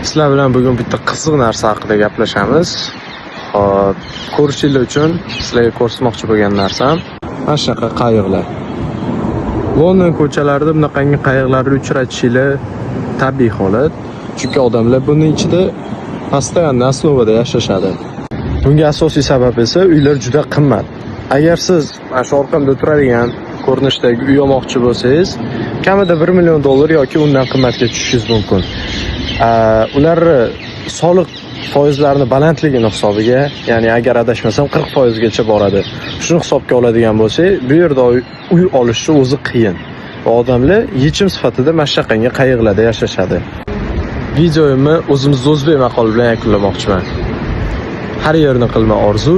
Sizlar bilan bugun bitta qiziq narsa haqida gaplashamiz. Hop, ko'rishingiz uchun sizlarga ko'rsatmoqchi bo'lgan narsam mana shunaqa qayiqlar. London ko'chalarida bunaqangi qayiqlarni uchratishingiz tabiiy holat. Chunki odamlar buning ichida постоянно asnovada yashashadi. Bunga asosiy sabab esa uylar juda qimmat. Agar siz mana shu orqamda turadigan ko'rinishdagi uy olmoqchi bo'lsangiz, kamida $1 million yoki undan qimmatga tushishingiz mumkin. Ular soliq foizlarini balandligini hisobiga, ya'ni agar adashmasam 40% gacha boradi. Shuni hisobga oladigan bo'lsak, bu yerda uy olishni o'zi qiyin. Va odamlar yechim sifatida mashaqanga qayiqlarda yashashadi. Videoimni o'zimiz o'zbek maqoli bilan yakunlamoqchiman. Har yerni qilma orzu,